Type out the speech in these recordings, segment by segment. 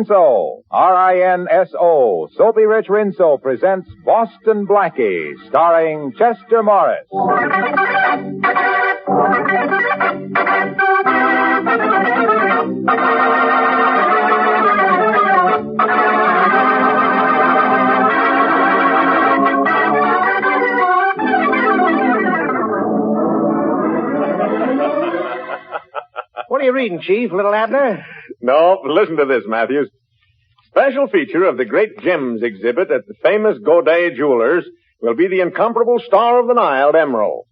Rinso, R-I-N-S-O, Soapy Rich Rinso presents Boston Blackie, starring Chester Morris. What are you reading, Chief? Little Abner? No, listen to this, Matthews. Special feature of the Great Gems exhibit at the famous Godet Jewelers will be the incomparable Star of the Nile emerald.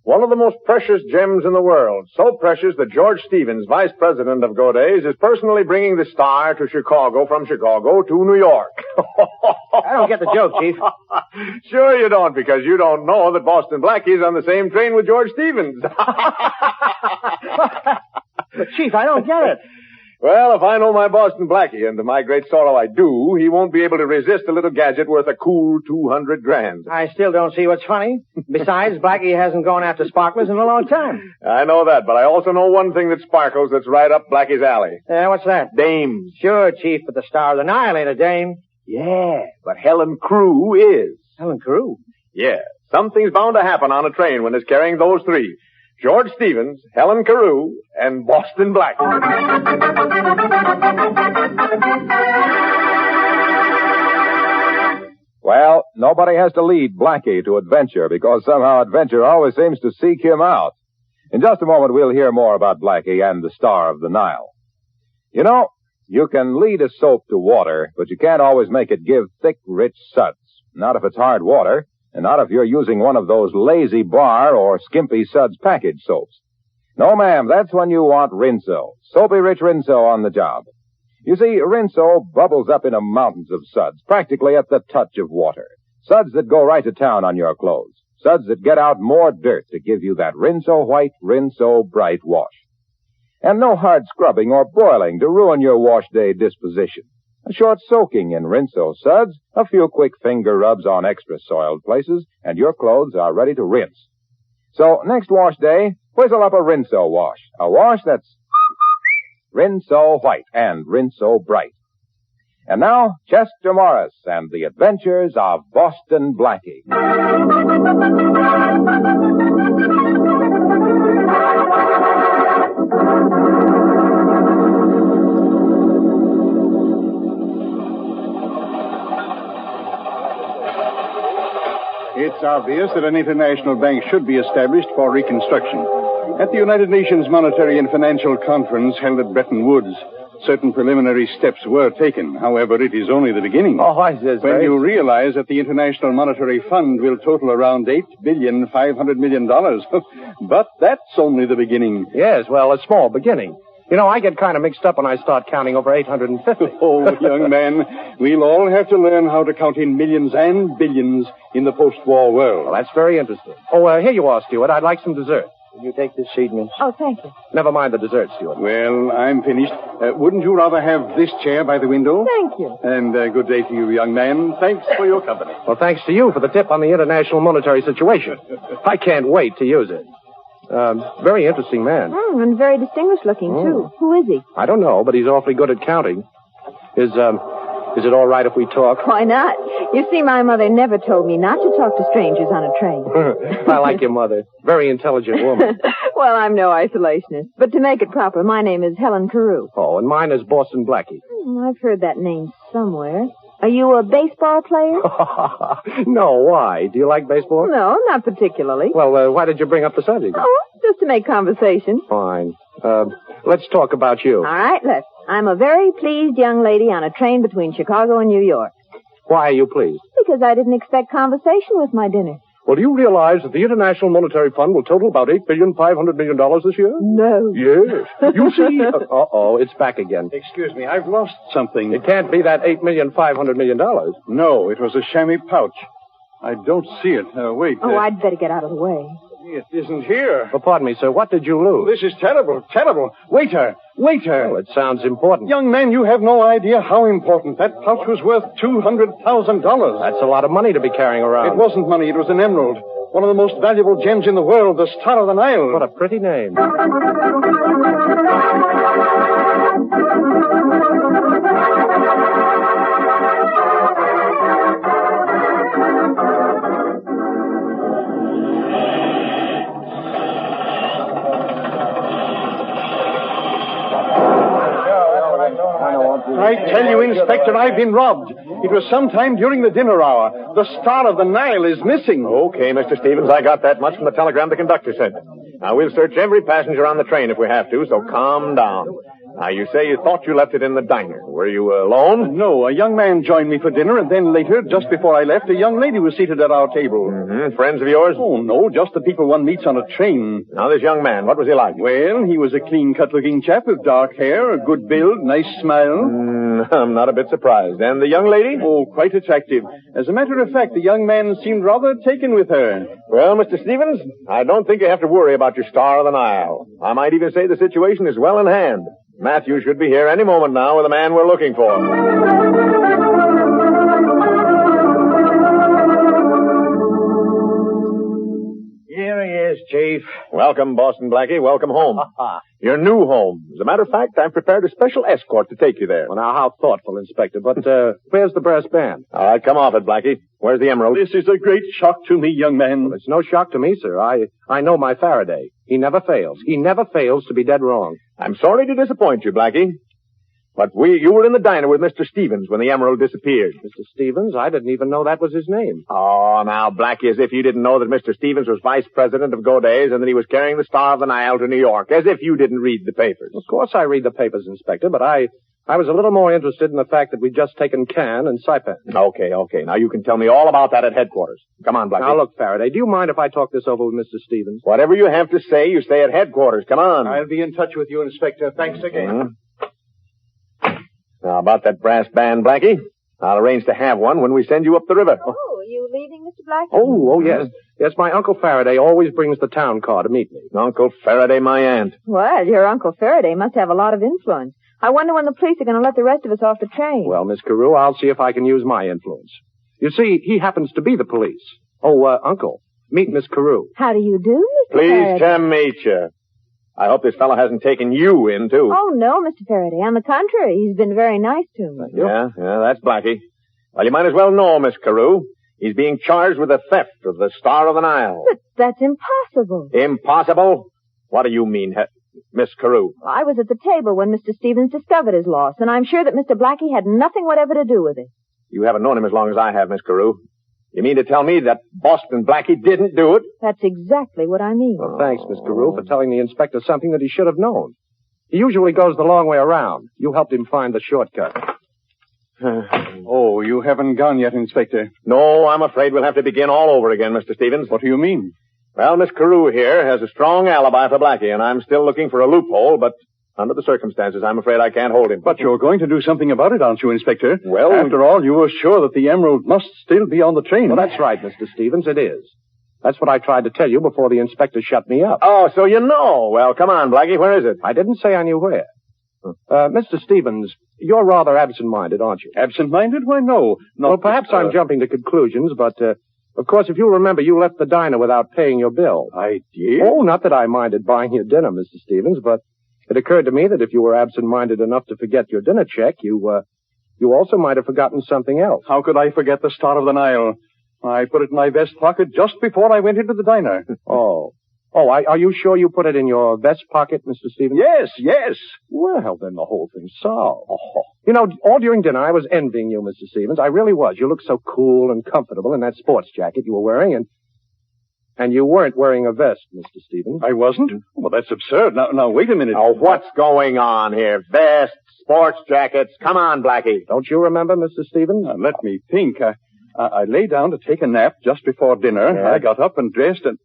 One of the most precious gems in the world. So precious that George Stevens, vice president of Godet's, is personally bringing the star to Chicago, from Chicago to New York. I don't get the joke, Chief. Sure you don't, because you don't know that Boston Blackie's on the same train with George Stevens. But, Chief, I don't get it. Well, if I know my Boston Blackie, and to my great sorrow I do, he won't be able to resist a little gadget worth a cool $200,000. I still don't see what's funny. Besides, Blackie hasn't gone after sparklers in a long time. I know that, but I also know one thing that sparkles that's right up Blackie's alley. What's that? Dames. Sure, Chief, but the Star of the Nile ain't a dame. Yeah, but Helen Crew is. Helen Carew? Yeah, something's bound to happen on a train when it's carrying those three. George Stevens, Helen Carew, and Boston Blackie. Well, nobody has to lead Blackie to adventure because somehow adventure always seems to seek him out. In just a moment, we'll hear more about Blackie and the Star of the Nile. You know, you can lead a soap to water, but you can't always make it give thick, rich suds. Not if it's hard water. And not if you're using one of those lazy bar or skimpy suds package soaps. No, ma'am, that's when you want Rinso. Soapy Rich Rinso on the job. You see, Rinso bubbles up into mountains of suds, practically at the touch of water. Suds that go right to town on your clothes. Suds that get out more dirt to give you that Rinso white, Rinso bright wash. And no hard scrubbing or boiling to ruin your wash day disposition. A short soaking in Rinso suds, a few quick finger rubs on extra soiled places, and your clothes are ready to rinse. So, next wash day, whistle up a Rinso wash. A wash that's Rinso white and Rinso bright. And now, Chester Morris and the adventures of Boston Blackie. It's obvious that an international bank should be established for reconstruction. At the United Nations Monetary and Financial Conference held at Bretton Woods, certain preliminary steps were taken. However, it is only the beginning. Oh, I says when you realize that the International Monetary Fund will total around $8,500,000,000. But that's only the beginning. Yes, well, a small beginning. You know, I get kind of mixed up when I start counting over 850. Oh, young man, we'll all have to learn how to count in millions and billions in the post-war world. Well, that's very interesting. Oh, here you are, Stuart. I'd like some dessert. Will you take this sheet, miss? Oh, thank you. Never mind the dessert, Stuart. Well, I'm finished. Wouldn't you rather have this chair by the window? Thank you. And good day to you, young man. Thanks for your company. Well, thanks to you for the tip on the international monetary situation. I can't wait to use it. Very interesting man. And very distinguished looking, too. Who is he? I don't know, but he's awfully good at counting. Is it all right if we talk? Why not? You see, my mother never told me not to talk to strangers on a train. I like your mother. Very intelligent woman. Well, I'm no isolationist. But to make it proper, my name is Helen Carew. Oh, and mine is Boston Blackie. I've heard that name somewhere. Are you a baseball player? No, why? Do you like baseball? No, not particularly. Well, why did you bring up the subject? Oh, just to make conversation. Fine. Let's talk about you. All right, let's. I'm a very pleased young lady on a train between Chicago and New York. Why are you pleased? Because I didn't expect conversation with my dinner. Well, do you realize that the International Monetary Fund will total about $8,500,000,000 this year? No. Yes. You see? Uh-oh, it's back again. Excuse me, I've lost something. It can't be that $8,500,000,000. No, it was a chamois pouch. I don't see it. Wait. Oh, I'd better get out of the way. It isn't here. Oh, pardon me, sir. What did you lose? This is terrible, terrible. Waiter! Well, it sounds important. Young man, you have no idea how important. That pouch was worth $200,000. That's a lot of money to be carrying around. It wasn't money. It was an emerald. One of the most valuable gems in the world, the Star of the Nile. What a pretty name. tell you, Inspector, I've been robbed. It was sometime during the dinner hour. The Star of the Nile is missing. Okay, Mr. Stevens, I got that much from the telegram the conductor sent. Now, we'll search every passenger on the train if we have to, so calm down. Now, you say you thought you left it in the diner. Were you alone? No, a young man joined me for dinner, and then later, just before I left, a young lady was seated at our table. Mm-hmm. Friends of yours? Oh, no, just the people one meets on a train. Now, this young man, what was he like? Well, he was a clean-cut-looking chap with dark hair, a good build, nice smile. I'm not a bit surprised. And the young lady? Oh, quite attractive. As a matter of fact, the young man seemed rather taken with her. Well, Mr. Stevens, I don't think you have to worry about your Star of the Nile. I might even say the situation is well in hand. Matthew should be here any moment now with the man we're looking for. Here he is, Chief. Welcome, Boston Blackie. Welcome home. Your new home. As a matter of fact, I've prepared a special escort to take you there. Well, now, how thoughtful, Inspector. But where's the brass band? All right, come off it, Blackie. Where's the emerald? This is a great shock to me, young man. Well, it's no shock to me, sir. I know my Faraday. He never fails. He never fails to be dead wrong. I'm sorry to disappoint you, Blackie. But you were in the diner with Mr. Stevens when the emerald disappeared. Mr. Stevens? I didn't even know that was his name. Oh, now, Blackie, as if you didn't know that Mr. Stevens was vice president of Goday's and that he was carrying the Star of the Nile to New York. As if you didn't read the papers. Of course I read the papers, Inspector, but I was a little more interested in the fact that we'd just taken Cannes and Saipan. Okay. Now you can tell me all about that at headquarters. Come on, Blackie. Now, look, Faraday, do you mind if I talk this over with Mr. Stevens? Whatever you have to say, you say at headquarters. Come on. I'll be in touch with you, Inspector. Thanks again. Mm-hmm. Now, about that brass band, Blackie, I'll arrange to have one when we send you up the river. Oh, are you leaving, Mr. Blackie? Oh, yes. Yes, my Uncle Faraday always brings the town car to meet me. Uncle Faraday, my aunt. Well, your Uncle Faraday must have a lot of influence. I wonder when the police are going to let the rest of us off the train. Well, Miss Carew, I'll see if I can use my influence. You see, he happens to be the police. Oh, Uncle, meet Miss Carew. How do you do, Mr. Pleased Faraday? to meet you. I hope this fellow hasn't taken you in, too. Oh, no, Mr. Faraday. On the contrary, he's been very nice to me. Yeah, that's Blackie. Well, you might as well know, Miss Carew. He's being charged with the theft of the Star of the Nile. But that's impossible. Impossible? What do you mean, Miss Carew? I was at the table when Mr. Stevens discovered his loss, and I'm sure that Mr. Blackie had nothing whatever to do with it. You haven't known him as long as I have, Miss Carew. You mean to tell me that Boston Blackie didn't do it? That's exactly what I mean. Well, thanks, Miss Carew, for telling the inspector something that he should have known. He usually goes the long way around. You helped him find the shortcut. Oh, you haven't gone yet, Inspector. No, I'm afraid we'll have to begin all over again, Mr. Stevens. What do you mean? Well, Miss Carew here has a strong alibi for Blackie, and I'm still looking for a loophole, but under the circumstances, I'm afraid I can't hold him. But you're going to do something about it, aren't you, Inspector? Well, after all, you were sure that the emerald must still be on the train. Well, that's right, Mr. Stevens, it is. That's what I tried to tell you before the inspector shut me up. Oh, so you know. Well, come on, Blackie, where is it? I didn't say I knew where. Mr. Stevens, you're rather absent-minded, aren't you? Absent-minded? Why, no. Well, perhaps I'm jumping to conclusions, but, of course, if you remember, you left the diner without paying your bill. I did? Oh, not that I minded buying your dinner, Mr. Stevens, but it occurred to me that if you were absent-minded enough to forget your dinner check, you also might have forgotten something else. How could I forget the Star of the Nile? I put it in my vest pocket just before I went into the diner. Are you sure you put it in your vest pocket, Mr. Stevens? Yes. Well, then the whole thing's solved. You know, all during dinner I was envying you, Mr. Stevens. I really was. You looked so cool and comfortable in that sports jacket you were wearing, and you weren't wearing a vest, Mr. Stevens. I wasn't? Well, that's absurd. Now, wait a minute. Oh, what's going on here? Vests, sports jackets. Come on, Blackie. Don't you remember, Mr. Stevens? Now, let me think. I lay down to take a nap just before dinner. Yeah. I got up and dressed and...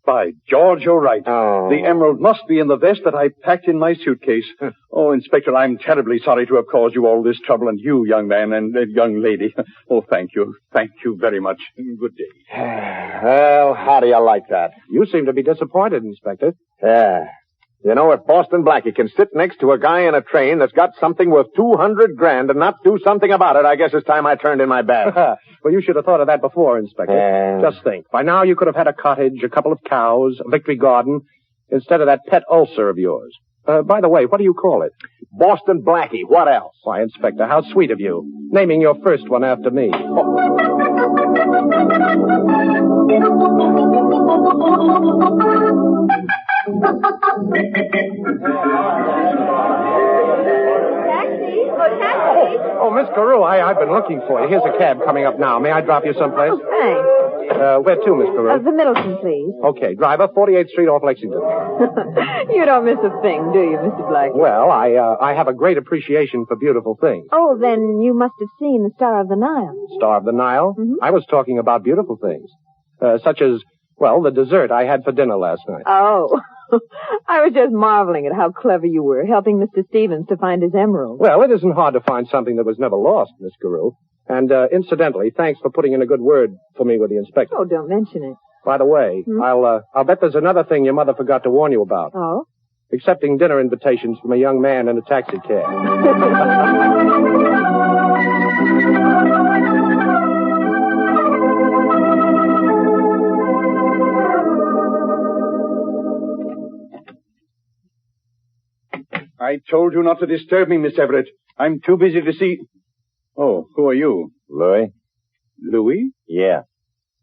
By George, you're right. Oh. The emerald must be in the vest that I packed in my suitcase. Oh, Inspector, I'm terribly sorry to have caused you all this trouble, and you, young man, and young lady. Oh, thank you. Thank you very much. Good day. Well, how do you like that? You seem to be disappointed, Inspector. Yeah. You know, if Boston Blackie can sit next to a guy in a train that's got something worth $200,000 and not do something about it, I guess it's time I turned in my bag. Well, you should have thought of that before, Inspector. Just think. By now you could have had a cottage, a couple of cows, a victory garden, instead of that pet ulcer of yours. By the way, what do you call it? Boston Blackie. What else? Why, Inspector, how sweet of you. Naming your first one after me. Taxi! Oh, taxi! Miss Carew, I've been looking for you. Here's a cab coming up now. May I drop you someplace? Oh, thanks. Where to, Miss Carew? The Middleton, please. Okay, driver, 48th Street off Lexington. You don't miss a thing, do you, Mr. Blackie? Well, I have a great appreciation for beautiful things. Oh, then you must have seen the Star of the Nile. Star of the Nile? Mm-hmm. I was talking about beautiful things. Such as, well, the dessert I had for dinner last night. Oh. I was just marveling at how clever you were, helping Mr. Stevens to find his emerald. Well, it isn't hard to find something that was never lost, Miss Carew. And, incidentally, thanks for putting in a good word for me with the inspector. Oh, don't mention it. By the way, I'll bet there's another thing your mother forgot to warn you about. Oh? Accepting dinner invitations from a young man in a taxi cab. I told you not to disturb me, Miss Everett. I'm too busy to see... Oh, who are you? Louis? Louis? Yeah.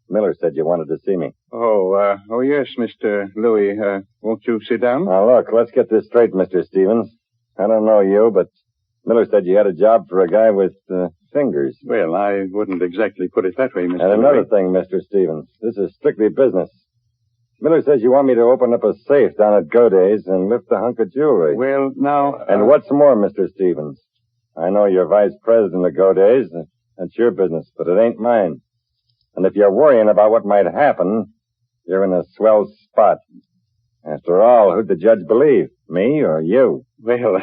Miller said you wanted to see me. Oh, yes, Mr. Louis. Won't you sit down? Now, look, let's get this straight, Mr. Stevens. I don't know you, but Miller said you had a job for a guy with fingers. Well, I wouldn't exactly put it that way, Mr. And another Louis. thing, Mr. Stevens. This is strictly business. Miller says you want me to open up a safe down at Goday's and lift a hunk of jewelry. Well, now... And what's more, Mr. Stevens, I know you're vice president of Goday's. That's your business, but it ain't mine. And if you're worrying about what might happen, you're in a swell spot. After all, who'd the judge believe, me or you? Well,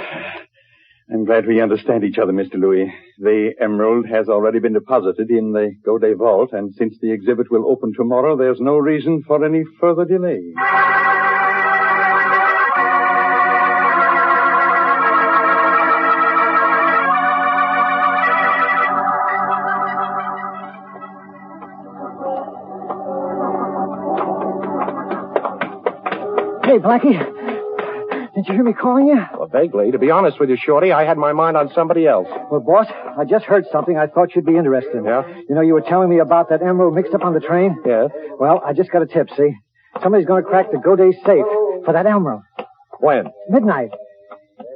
I'm glad we understand each other, Mr. Louis. The emerald has already been deposited in the Goday vault, and since the exhibit will open tomorrow, there's no reason for any further delay. Hey, Blackie. Did you hear me calling you? Well, vaguely. To be honest with you, Shorty, I had my mind on somebody else. Well, boss, I just heard something I thought you'd be interested in. Yeah? You know, you were telling me about that emerald mixed up on the train? Yeah. Well, I just got a tip, see? Somebody's going to crack the Goday safe for that emerald. When? Midnight.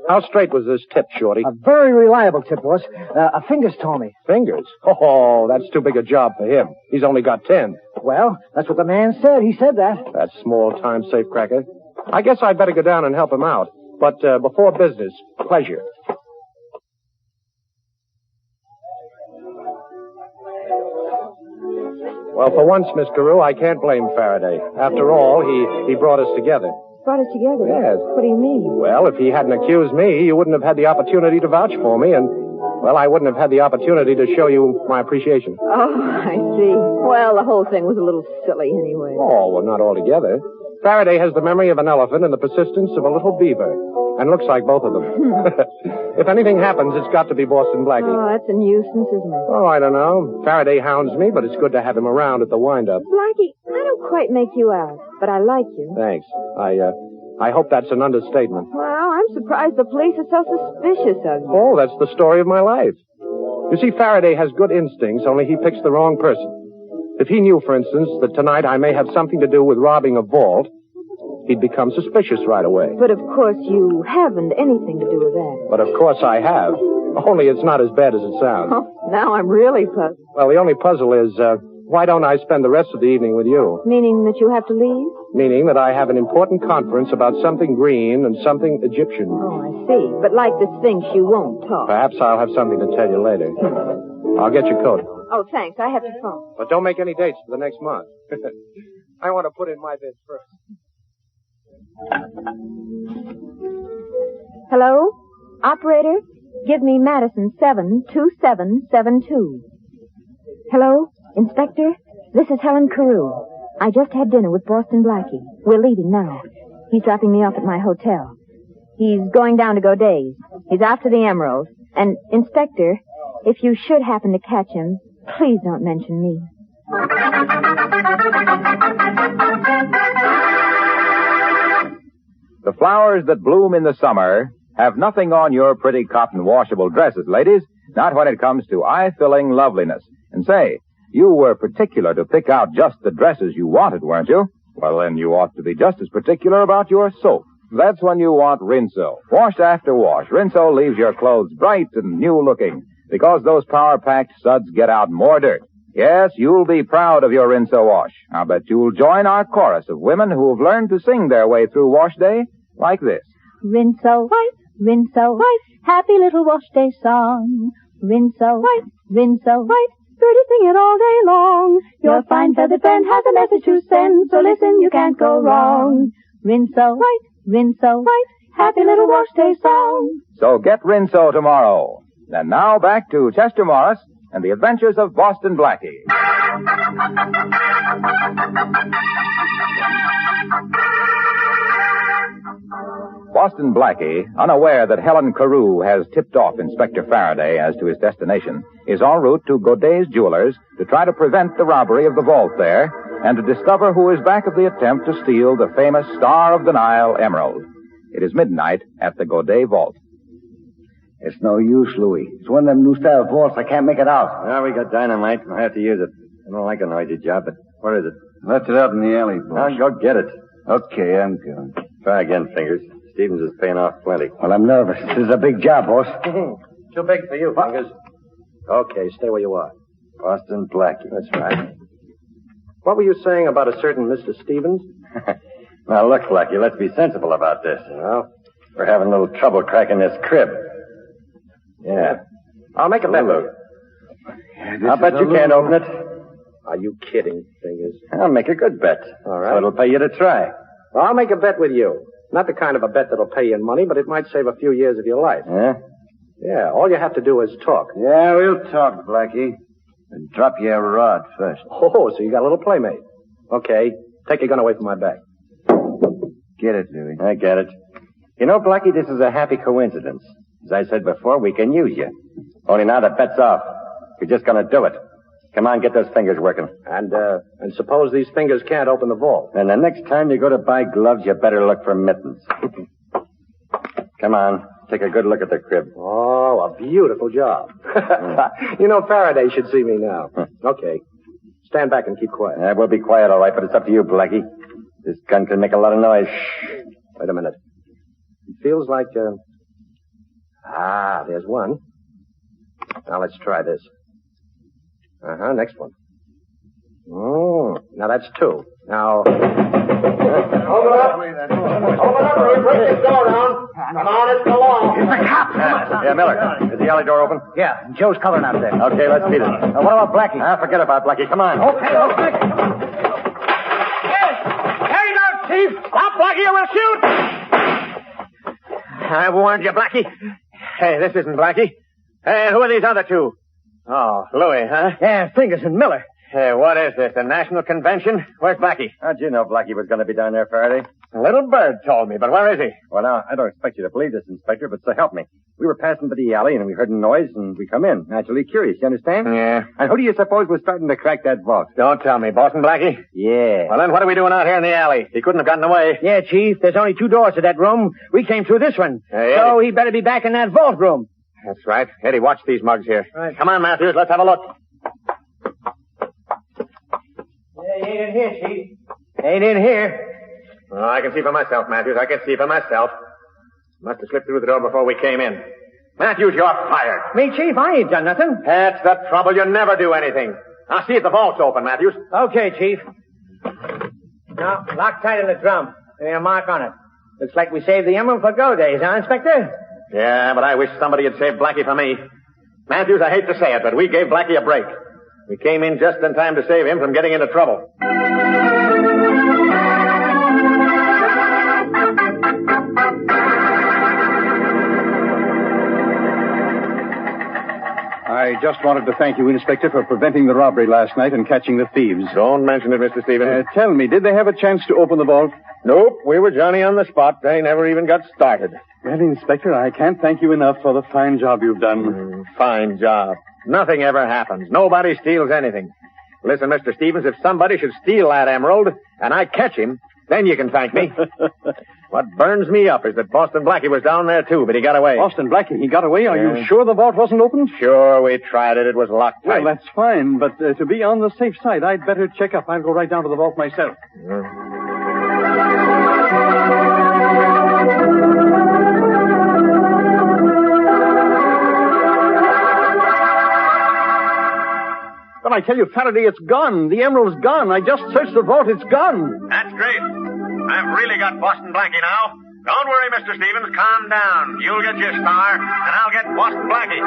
How straight was this tip, Shorty? A very reliable tip, boss. A Fingers told me. Fingers? Oh, that's too big a job for him. He's only got 10. Well, that's what the man said. He said that. That small-time safecracker. I guess I'd better go down and help him out. But before business, pleasure. Well, for once, Miss Carew, I can't blame Faraday. After all, he brought us together. Brought us together? Yes. What do you mean? Well, if he hadn't accused me, you wouldn't have had the opportunity to vouch for me, and, well, I wouldn't have had the opportunity to show you my appreciation. Oh, I see. Well, the whole thing was a little silly anyway. Oh, well, not altogether. Faraday has the memory of an elephant and the persistence of a little beaver. And looks like both of them. If anything happens, it's got to be Boston Blackie. Oh, that's a nuisance, isn't it? Oh, I don't know. Faraday hounds me, but it's good to have him around at the wind-up. Blackie, I don't quite make you out, but I like you. Thanks. I hope that's an understatement. Well, I'm surprised the police are so suspicious of you. Oh, that's the story of my life. You see, Faraday has good instincts, only he picks the wrong person. If he knew, for instance, that tonight I may have something to do with robbing a vault, he'd become suspicious right away. But of course you haven't anything to do with that. But of course I have. Only it's not as bad as it sounds. Oh, now I'm really puzzled. Well, the only puzzle is, why don't I spend the rest of the evening with you? Meaning that you have to leave? Meaning that I have an important conference about something green and something Egyptian. Oh, I see. But like the Sphinx, you won't talk. Perhaps I'll have something to tell you later. I'll get your coat. Oh, thanks. I have to phone. But don't make any dates for the next month. I want to put in my bid first. Hello? Operator, give me Madison 72772. Hello? Inspector? This is Helen Carew. I just had dinner with Boston Blackie. We're leaving now. He's dropping me off at my hotel. He's going down to Goday's. He's after the emerald. And, Inspector, if you should happen to catch him, please don't mention me. The flowers that bloom in the summer have nothing on your pretty cotton washable dresses, ladies, not when it comes to eye-filling loveliness. And say, you were particular to pick out just the dresses you wanted, weren't you? Well, then you ought to be just as particular about your soap. That's when you want Rinso. Washed after wash, Rinso leaves your clothes bright and new-looking. because those power-packed suds get out more dirt. Yes, you'll be proud of your Rinso wash. I'll bet you'll join our chorus of women who have learned to sing their way through wash day like this. Rinso white, happy little wash day song. Rinso white, birdie sing it all day long. Your fine feathered friend has a message to send, so listen, you can't go wrong. Rinso white, happy little wash day song. So get Rinso tomorrow. And now back to Chester Morris and the adventures of Boston Blackie. Boston Blackie, unaware that Helen Carew has tipped off Inspector Faraday as to his destination, is en route to Godet's Jewelers to try to prevent the robbery of the vault there and to discover who is back of the attempt to steal the famous Star of the Nile emerald. It is midnight at the Godet vault. It's no use, Louis. It's one of them new style vaults. I can't make it out. Well, we got dynamite. We'll have to use it. I don't like a noisy job, but where is it? Left it out in the alley, boss. Now, go get it. Okay, I'm going. Try again, Fingers. Stevens is paying off plenty. Well, I'm nervous. This is a big job, boss. Too big for you, Fingers. Okay, stay where you are. Boston Blackie. That's right. What were you saying about a certain Mr. Stevens? Now, look, Blackie, let's be sensible about this. We're having a little trouble cracking this crib. Yeah. I'll make a bet with you. I'll bet you can't open it. Are you kidding, Fingers? I'll make a good bet. All right. So it'll pay you to try. Well, I'll make a bet with you. Not the kind of a bet that'll pay you in money, but it might save a few years of your life. Yeah? Yeah, all you have to do is talk. Yeah, we'll talk, Blackie. And drop your rod first. Oh, so you got a little playmate. Okay, take your gun away from my back. Get it, Louis. I get it. You know, Blackie, this is a happy coincidence. As I said before, we can use you. Only now the bet's off. You're just gonna do it. Come on, get those fingers working. And suppose these fingers can't open the vault. And the next time you go to buy gloves, you better look for mittens. Come on, take a good look at the crib. Oh, a beautiful job. You know, Faraday should see me now. Okay. Stand back and keep quiet. We'll be quiet, all right, but it's up to you, Blackie. This gun can make a lot of noise. Wait a minute. It feels like, there's one. Now let's try this. Next one. Oh, now that's two. Now... Open up! Open up or we break this door down. Come on, it's the law. It's the cops. Yeah, Miller. Is the alley door open? Yeah, Joe's coloring out there. Okay, let's beat it. What about Blackie? Forget about Blackie. Come on. Okay. Hey, now, Chief! Stop, Blackie, or we'll shoot! I warned you, Blackie. Hey, this isn't Blackie. Hey, who are these other two? Oh, Louis, huh? Yeah, Fingers and Miller. Hey, what is this, a national convention? Where's Blackie? How'd you know Blackie was going to be down there, Faraday? A little bird told me, but where is he? Well, now, I don't expect you to believe this, Inspector, but so help me. We were passing by the alley, and we heard a noise, and we come in. Naturally curious, you understand? Yeah. And who do you suppose was starting to crack that vault? Don't tell me. Boston Blackie? Yeah. Well, then what are we doing out here in the alley? He couldn't have gotten away. Yeah, Chief. There's only 2 doors to that room. We came through this one. Hey, so he better be back in that vault room. That's right. Eddie, watch these mugs here. Right. Come on, Matthews. Let's have a look. He ain't in here, Chief. Ain't in here. Oh, I can see for myself, Matthews. I can see for myself. Must have slipped through the door before we came in. Matthews, you're fired. Me, Chief? I ain't done nothing. That's the trouble. You never do anything. Now, see if the vault's open, Matthews. Okay, Chief. Now, lock tight in the drum. There's a mark on it. Looks like we saved the emerald for go days, huh, Inspector? Yeah, but I wish somebody had saved Blackie for me. Matthews, I hate to say it, but we gave Blackie a break. We came in just in time to save him from getting into trouble. I just wanted to thank you, Inspector, for preventing the robbery last night and catching the thieves. Don't mention it, Mr. Stevens. Tell me, did they have a chance to open the vault? Nope, we were Johnny on the spot. They never even got started. Well, Inspector, I can't thank you enough for the fine job you've done. Fine job. Nothing ever happens. Nobody steals anything. Listen, Mr. Stevens, if somebody should steal that emerald and I catch him, then you can thank me. What burns me up is that Boston Blackie was down there, too, but he got away. Boston Blackie, he got away? Are you sure the vault wasn't open? Sure, we tried it. It was locked tight. Well, that's fine, but to be on the safe side, I'd better check up. I'll go right down to the vault myself. But I tell you, Faraday, it's gone. The emerald's gone. I just searched the vault. It's gone. That's great. I've really got Boston Blackie now. Don't worry, Mr. Stevens. Calm down. You'll get your star, and I'll get Boston Blackie.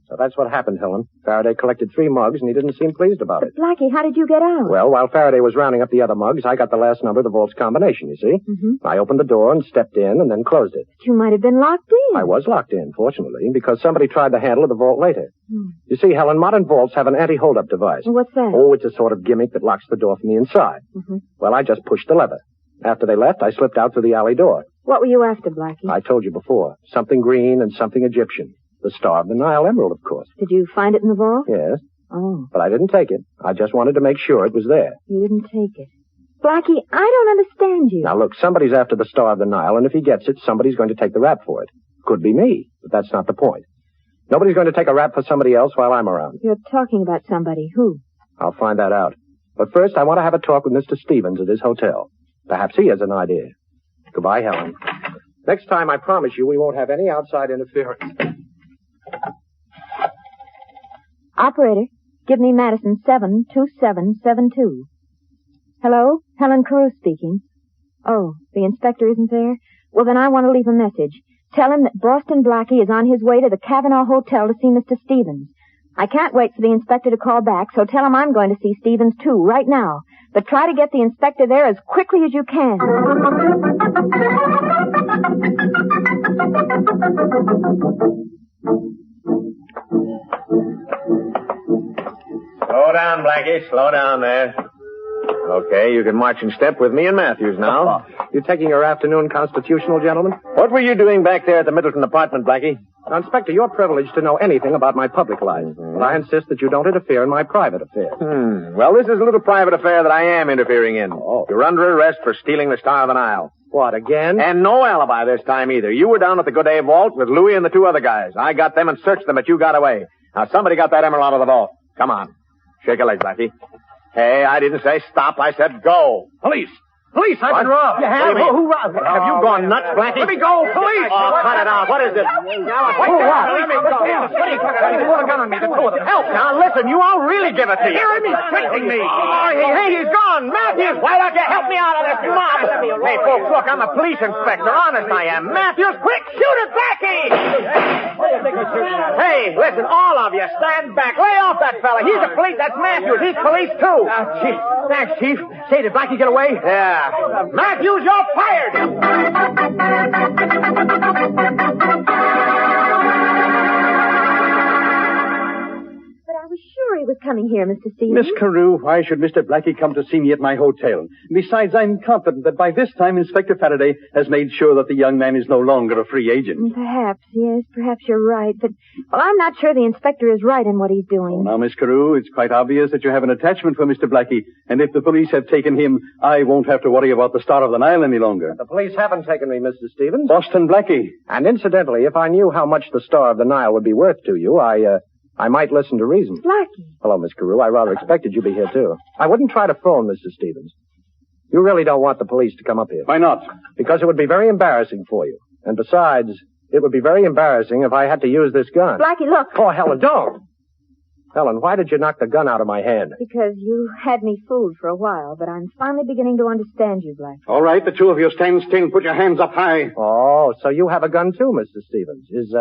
So that's what happened, Helen. Faraday collected 3 mugs, and he didn't seem pleased about it. But, Blackie, how did you get out? Well, while Faraday was rounding up the other mugs, I got the last number of the vault's combination, you see? Mm-hmm. I opened the door and stepped in and then closed it. But you might have been locked in. I was locked in, fortunately, because somebody tried the handle of the vault later. Hmm. You see, Helen, modern vaults have an anti-hold-up device. Well, what's that? Oh, it's a sort of gimmick that locks the door from the inside. Mm-hmm. Well, I just pushed the lever. After they left, I slipped out through the alley door. What were you after, Blackie? I told you before. Something green and something Egyptian. The Star of the Nile emerald, of course. Did you find it in the vault? Yes. Oh. But I didn't take it. I just wanted to make sure it was there. You didn't take it. Blackie, I don't understand you. Now, look, somebody's after the Star of the Nile, and if he gets it, somebody's going to take the rap for it. Could be me, but that's not the point. Nobody's going to take a rap for somebody else while I'm around. You're talking about somebody. Who? I'll find that out. But first, I want to have a talk with Mr. Stevens at his hotel. Perhaps he has an idea. Goodbye, Helen. Next time, I promise you, we won't have any outside interference. Operator, give me Madison 72772. Hello? Helen Carew speaking. Oh, the inspector isn't there? Well, then I want to leave a message. Tell him that Boston Blackie is on his way to the Cavanaugh Hotel to see Mr. Stevens. I can't wait for the inspector to call back, so tell him I'm going to see Stevens, too, right now. But try to get the inspector there as quickly as you can. Slow down, Blackie. Slow down there. Okay, you can march in step with me and Matthews now. You taking your afternoon constitutional, gentlemen? What were you doing back there at the Middleton apartment, Blackie? Now, Inspector, you're privileged to know anything about my public life. But I insist that you don't interfere in my private affairs. Well, this is a little private affair that I am interfering in. Oh. You're under arrest for stealing the Star of the Nile. What, again? And no alibi this time either. You were down at the Good Day Vault with Louis and the 2 other guys. I got them and searched them, but you got away. Now, somebody got that emerald out of the vault. Come on. Shake a leg, Blackie. Hey, I didn't say stop. I said go. Police! Police, I've been robbed. You have? Who robbed? Have you gone nuts, Blackie? Let me go, police! Oh, cut it out. What is it? Who, what? Let me go. What are you talking about? You put a gun on me, the 2 of them. Help! Now, listen, you all really give it to you. Hear him, he's threatening me. Oh, hey, he's gone. Matthews, why don't you help me out of this mob? Hey, folks, look, I'm a police inspector. Honest, I am. Matthews, quick, shoot at Blackie! Hey, listen, all of you, stand back. Lay off that fella. He's a police. That's Matthews. He's police, too. Chief. Thanks, Chief. Say, did Blackie get away? Yeah. Matthews, you're fired! I was sure he was coming here, Mr. Stevens. Miss Carew, why should Mr. Blackie come to see me at my hotel? Besides, I'm confident that by this time Inspector Faraday has made sure that the young man is no longer a free agent. Perhaps, yes, perhaps you're right. But, well, I'm not sure the inspector is right in what he's doing. Oh, now, Miss Carew, it's quite obvious that you have an attachment for Mr. Blackie, and if the police have taken him, I won't have to worry about the Star of the Nile any longer. The police haven't taken me, Mr. Stevens. Boston Blackie. And incidentally, if I knew how much the Star of the Nile would be worth to you, I might listen to reason. Blackie. Hello, Miss Carew. I rather expected you'd be here, too. I wouldn't try to phone Mr. Stevens. You really don't want the police to come up here. Why not? Because it would be very embarrassing for you. And besides, it would be very embarrassing if I had to use this gun. Blackie, look. Oh, Helen, don't! Helen, why did you knock the gun out of my hand? Because you had me fooled for a while, but I'm finally beginning to understand you, Blackie. All right, the 2 of you stand still and put your hands up high. Oh, so you have a gun too, Mr. Stevens. Is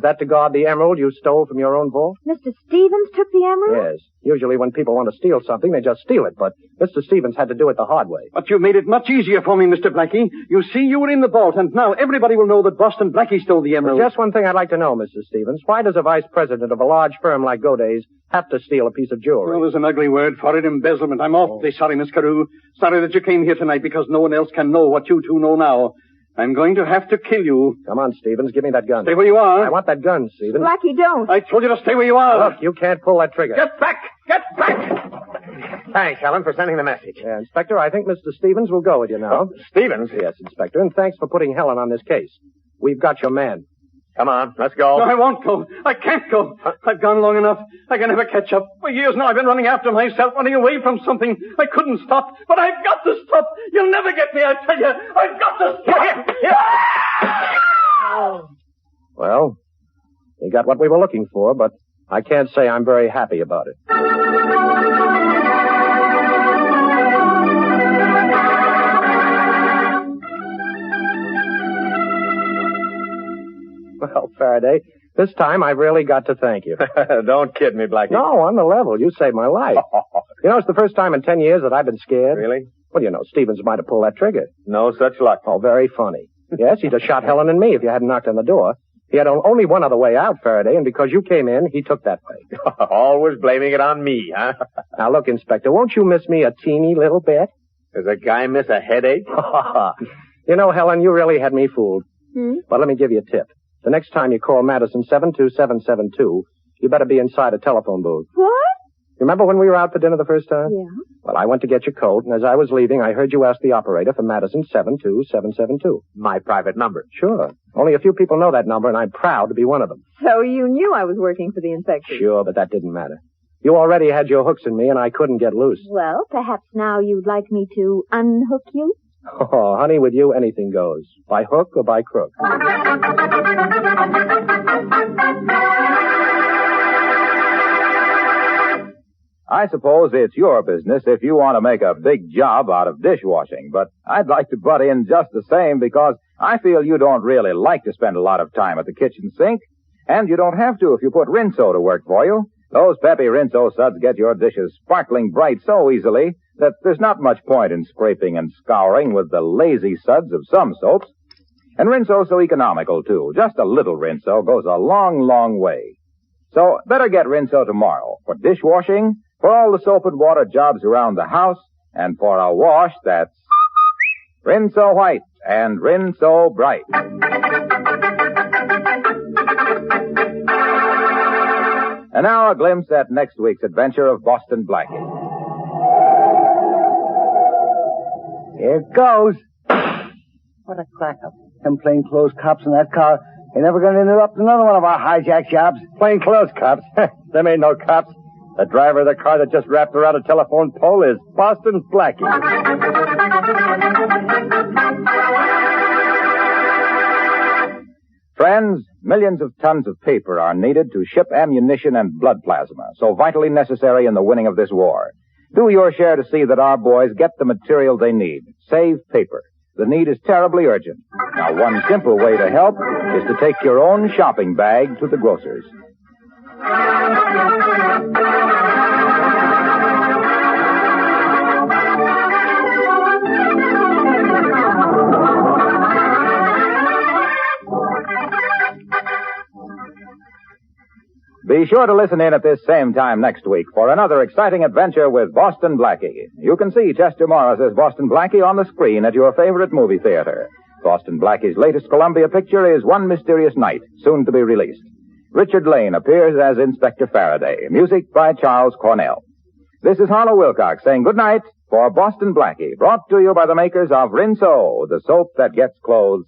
that to guard the emerald you stole from your own vault? Mr. Stevens took the emerald? Yes. Usually when people want to steal something, they just steal it, but Mr. Stevens had to do it the hard way. But you made it much easier for me, Mr. Blackie. You see, you were in the vault, and now everybody will know that Boston Blackie stole the emerald. There's just one thing I'd like to know, Mr. Stevens. Why does a vice president of a large firm like Goday's have to steal a piece of jewelry? Well, there's an ugly word for it, embezzlement. I'm awfully sorry, Miss Carew. Sorry that you came here tonight because no one else can know what you 2 know now. I'm going to have to kill you. Come on, Stevens. Give me that gun. Stay where you are. I want that gun, Stevens. Blackie, don't. I told you to stay where you are. Look, you can't pull that trigger. Get back! Get back! Thanks, Helen, for sending the message. Yeah, Inspector, I think Mr. Stevens will go with you now. Stevens? Yes, Inspector, and thanks for putting Helen on this case. We've got your man. Come on, let's go. No, I won't go. I can't go. I've gone long enough. I can never catch up. For years now I've been running after myself, running away from something. I couldn't stop, but I've got to stop. You'll never get me, I tell you. I've got to stop. Well, We got what we were looking for, but I can't say I'm very happy about it. Well, Faraday, this time I've really got to thank you. Don't kid me, Blackie. No, on the level. You saved my life. You know, it's the first time in 10 years that I've been scared. Really? Well, you know, Stevens might have pulled that trigger. No such luck. Oh, very funny. Yes, he'd have shot Helen and me if you hadn't knocked on the door. He had only one other way out, Faraday, and because you came in, he took that way. Always blaming it on me, huh? Now, look, Inspector, won't you miss me a teeny little bit? Does a guy miss a headache? You know, Helen, you really had me fooled. But let me give you a tip. The next time you call Madison 72772, you better be inside a telephone booth. What? Remember when we were out for dinner the first time? Yeah. Well, I went to get your coat, and as I was leaving, I heard you ask the operator for Madison 72772. My private number. Sure. Only a few people know that number, and I'm proud to be one of them. So you knew I was working for the inspector? Sure, but that didn't matter. You already had your hooks in me, and I couldn't get loose. Well, perhaps now you'd like me to unhook you? Oh, honey, with you, anything goes. By hook or by crook. I suppose it's your business if you want to make a big job out of dishwashing, but I'd like to butt in just the same because I feel you don't really like to spend a lot of time at the kitchen sink, and you don't have to if you put Rinso to work for you. Those peppy Rinso suds get your dishes sparkling bright so easily that there's not much point in scraping and scouring with the lazy suds of some soaps. And Rinso's so economical, too. Just a little Rinso goes a long, long way. So better get Rinso tomorrow for dishwashing, for all the soap and water jobs around the house, and for a wash that's Rinso White and Rinso Bright. And now a glimpse at next week's adventure of Boston Blackie. Here it goes. What a crack-up. Them plainclothes cops in that car ain't never going to interrupt another one of our hijack jobs. Plainclothes cops? Them ain't no cops. The driver of the car that just wrapped around a telephone pole is Boston's Blackie. Friends, millions of tons of paper are needed to ship ammunition and blood plasma, so vitally necessary in the winning of this war. Do your share to see that our boys get the material they need. Save paper. The need is terribly urgent. Now, one simple way to help is to take your own shopping bag to the grocer's. Be sure to listen in at this same time next week for another exciting adventure with Boston Blackie. You can see Chester Morris as Boston Blackie on the screen at your favorite movie theater. Boston Blackie's latest Columbia picture is One Mysterious Night, soon to be released. Richard Lane appears as Inspector Faraday. Music by Charles Cornell. This is Harlow Wilcox saying good night for Boston Blackie, brought to you by the makers of Rinso, the soap that gets clothes.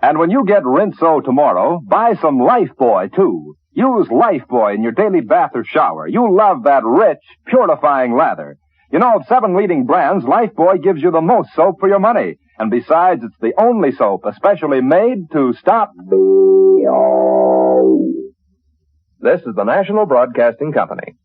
And when you get Rinso tomorrow, buy some Lifebuoy, too. Use Lifebuoy in your daily bath or shower. You'll love that rich, purifying lather. You know, of 7 leading brands, Lifebuoy gives you the most soap for your money. And besides, it's the only soap especially made to stop BO. This is the National Broadcasting Company.